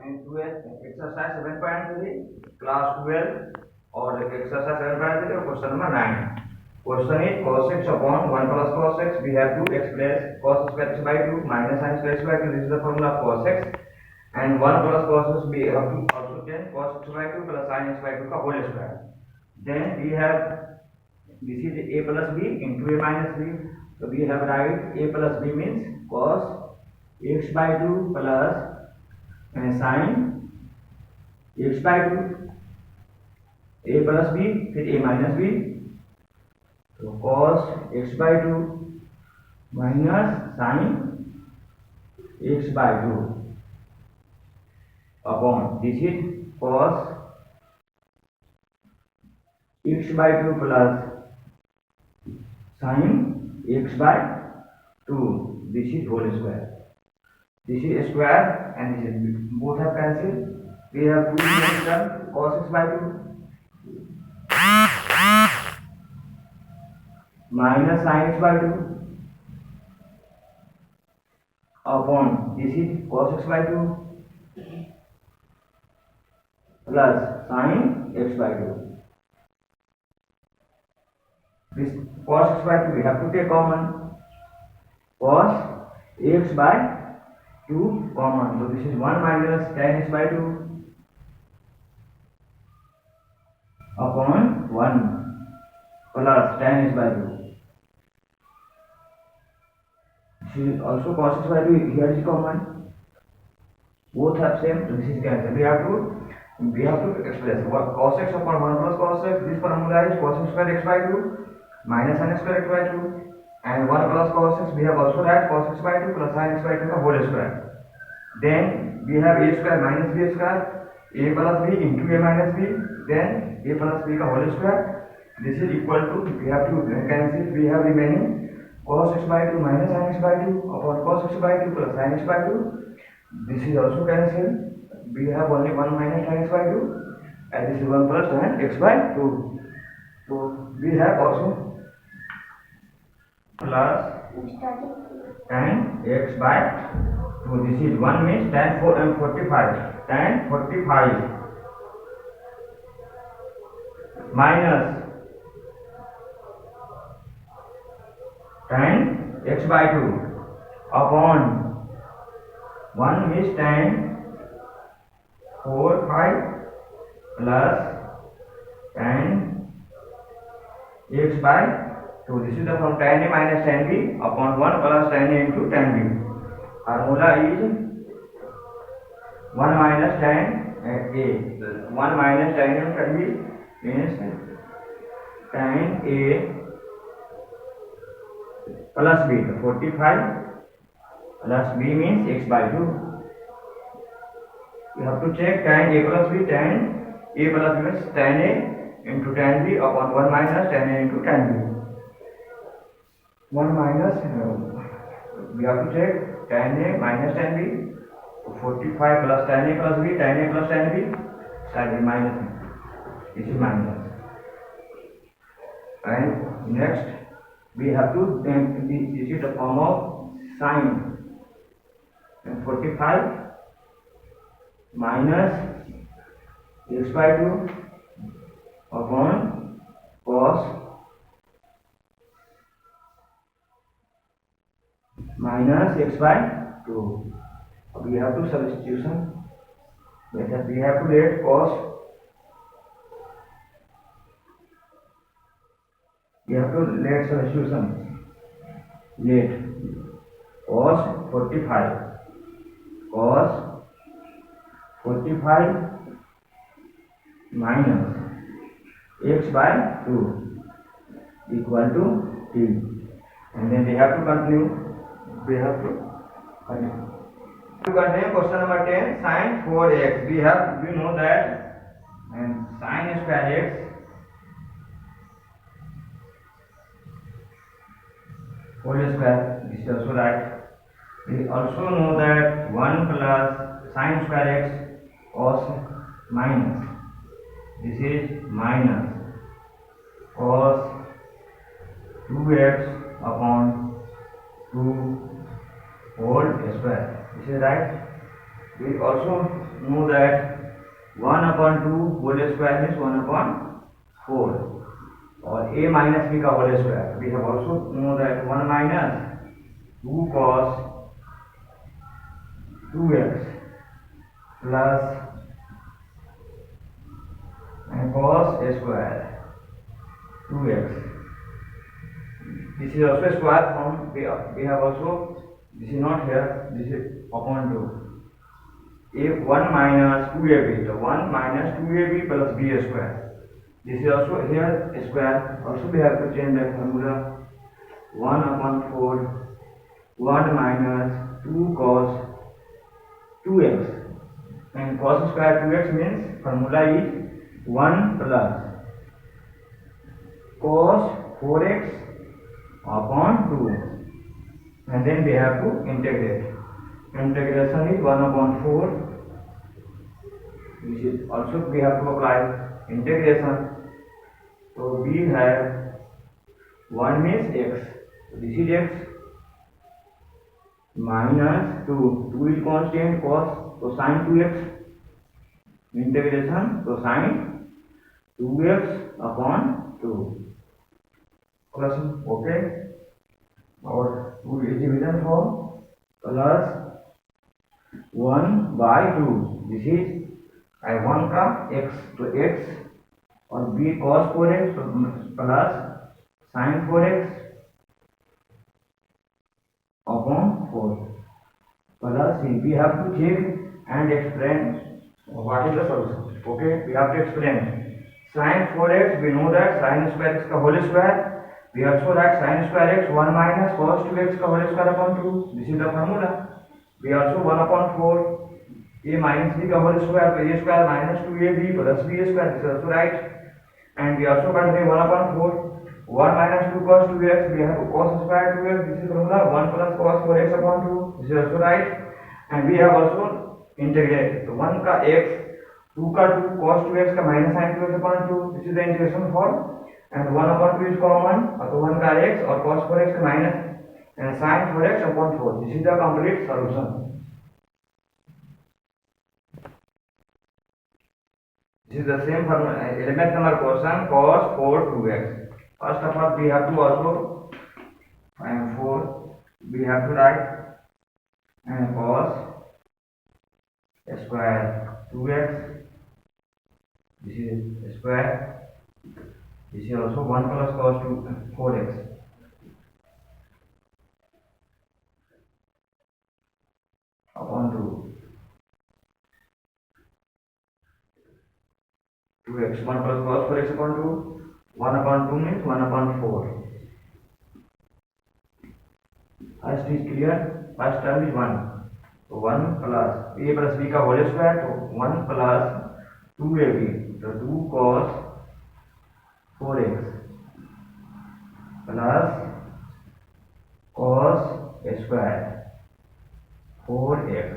into exercise 7.3 class 12 or exercise 7.3 or question number 9. Question is cos x upon 1 plus cos x. We have to express cos square x by 2 minus sin square x by 2. This is the formula of cos x. And 1 plus cos x we have to also change cos x by 2 plus sin x by 2 ka whole square. Then we have this is a plus b into a minus b. So we have write a plus b means cos x by 2 plus sin x by 2 a plus b फिर a minus b. तो cos x by 2 minus sin x by 2 upon this is cos x by 2 plus sin x by 2. This is whole square. This is square and this is both have cancelled. We have 2 term cos x by 2 minus sin x by 2 upon this is cos x by 2 plus sin x by 2. This cos x by 2 we have to take common. Cos x by 2 common. So this is 1 minus tan x by 2 upon 1 plus tan x by 2. This is also cos x by 2. Here is common. Both have same. So this is cancelled. We have to express what cos x upon 1 plus cos x. This formula is cos square x by 2 minus sin square x by 2 and 1 plus cos x. We have also write cos x by 2 plus sin x by 2 का whole square. Then we have a square minus b square, a plus b into a minus b, then a plus b का whole square. This is equal to we have to cancel. We have remaining cos x by 2 minus sin x by 2 upon cos x by 2 plus sin x by 2. This is also cancelled. We have only 1 minus tan x by 2 and this is 1 plus tan x by 2. So we have also plus tan x by 2. This is 1 means tan 4 and 45. Tan 45 minus tan x by 2 upon 1 means tan 4 5 plus tan x by 2. This is the from tan a minus tan b upon 1 plus tan a into tan b. Formula is 1 minus tan a. 1 minus tan a tan b means tan a plus b. 45 plus b means x by 2. You have to check tan a plus b. Tan a plus b means tan a into tan b upon 1 minus tan a into tan b. 1 minus we have to check tan a minus tan b. 45 plus tan a plus b. Tan a plus tan b. Sorry, minus. This is minus. And next we have to this is the form of sin. And 45 minus x by 2 upon cos minus x by 2. We have to substitution. That we have to let cos. We have to let substitution. Let cos 45. Cos 45 minus x by 2 equal to t. And then we have to continue. We have to continue. To continue question number 10, sin 4x. We know that and sin square x whole square. This is also right. We also know that 1 plus sin square x cos minus. This is minus cos 2x upon 2 whole square. This is right. We also know that 1 upon 2 whole square means 1 upon 4, or a minus b का whole square. We have also know that 1 minus 2 cos 2x plus and cos a square 2x. This is also a square form. We have also, this is not here, this is upon 2. A 1 minus 2ab, so 1 minus 2ab plus b square. This is also here a square. Also we have to change that formula. 1 upon 4 1 minus 2 cos 2x, and cos square 2x means formula is 1 plus cos 4x upon 2, and then we have to integrate. Integration is 1 upon 4. This is also we have to apply integration. So we have 1 means x, so this is x minus 2. 2 is constant, cos, so sin 2x integration, so sin 2x upon 2. Question, okay? Or 2 is division form plus 1 by 2. This is I 1 का x, तो x और b cos 4x plus sin 4x upon 4 plus c. We have to check and explain what is the solution. Okay, we have to explain. Sin 4x, we know that sin square x का whole square. We also write sin square x 1 minus cos 2x का whole square upon 2. This is the formula. We also 1 upon 4 a minus b का whole square, so a square minus 2ab plus b square. This is also right. And we also continue 1 upon 4 1 minus 2 cos 2x. We have cos square 2x. This is formula 1 plus cos 4x upon 2. This is also right. And we have also integrate. So 1 का x, 2 का 2 cos 2x का minus sin 2x upon 2. This is the integration form. And 1 upon 2 is common. So 1 का x और cos 4x का minus and sin 4x upon 4. This is the complete solution. This is the same formula. Element number question, cos 4 2x. First of all, we have to also find 4. We have to write and cos square 2x. This is square. This is also 1 plus cos 4x upon 2. 2x 1 plus cos 4x upon 2. 1 upon 2 means 1 upon 4. First is clear. First term is 1. So 1 plus a plus b का whole square, so 1 plus 2ab, so 2 cos 4x plus cos square 4x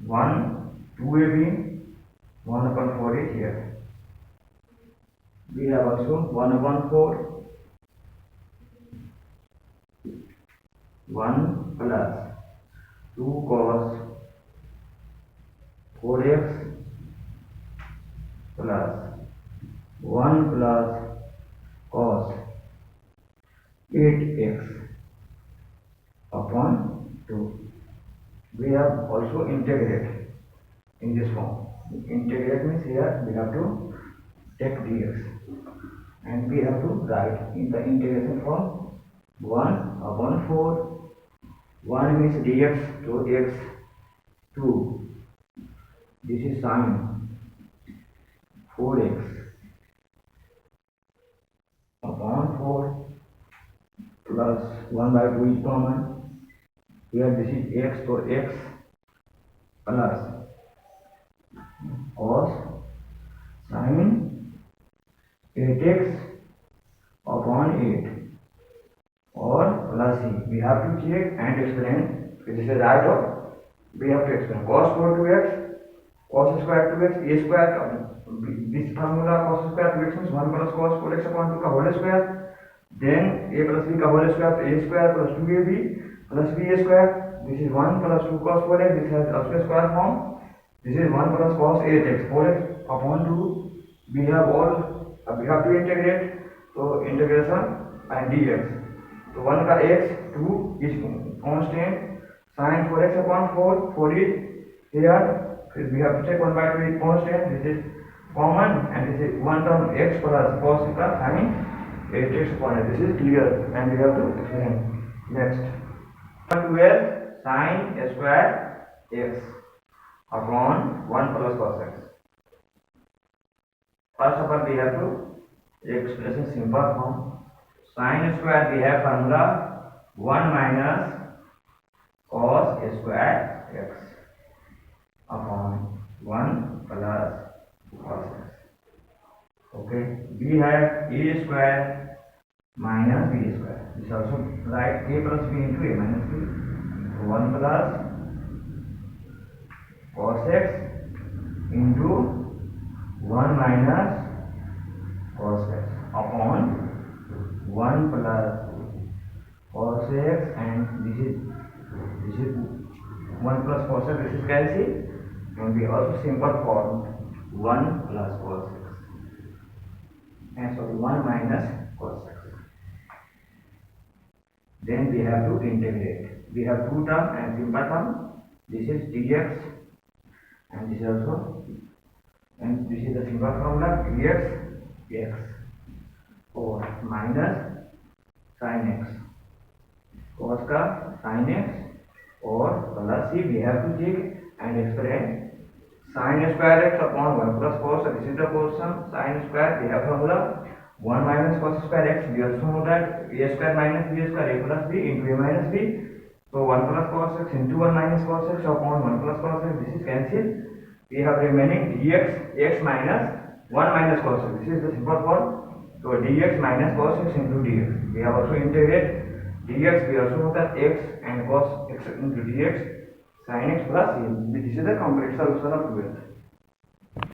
1 2ab 1 upon 4 is here. We have also 1 upon 4 1 plus 2 cos 4x plus 1 plus cos 8x upon 2. We have also integrated in this form. Integrate means here we have to take dx and we have to write in the integration form 1 upon 4. 1 means dx, so x 2. This is sin 4x upon 4 plus 1 by 2 is common. Here this is x, so x plus cos sin 8x upon 8 or plus c. We have to check and explain. This is right or we have to explain. Cos 4 2x, cos square 2x, a square. This formula cos square 2x means 1 plus cos 4x upon 2 का whole square. Then a plus b का whole square, so a square plus 2ab plus b square. this is 1 plus 2 cos 4x, this has also square form. This is 1 plus cos 8x, 4x upon 2. We have to integrate. So integration and dx. So 1 का x, 2 is constant. Sin 4x upon 4 is here. We have to take 1 by 2 is constant. This is common, and this is 1 term x plus cos का sin 8x upon 8. This is clear, and we have to explain. Next, 12 sin square x upon 1 plus cos x. First of all, we have to express in simple form. Sin square, we have formula 1 minus cos square x upon 1 plus cos x. Okay, we have a square minus b square. This also write a plus b into a minus b. 1 plus cos x into 1 minus cos x upon 1 plus cos x, and this is 1 plus cos x. This is cancel, and we also simple form 1 plus cos x, and so 1 minus cos x. Then we have to integrate. We have two term and simple term. This is dx, and this is also, and this is the simple formula dx x और minus sin x, cos का sin x और plus c. We have to take and explain. Sin square x upon 1 plus cos. This is the question. Sin square, we have formula 1 minus cos square x. We also know that a square minus b square, a plus b into a minus b. So 1 plus cos x into 1 minus cos x upon 1 plus cos x. This is cancelled. We have remaining dx x minus 1 minus cos x. This is the simple form. So dx minus cos x into dx. We have also integrate dx. We also know that x and cos x into dx sin x plus c. This is the complete solution of 12.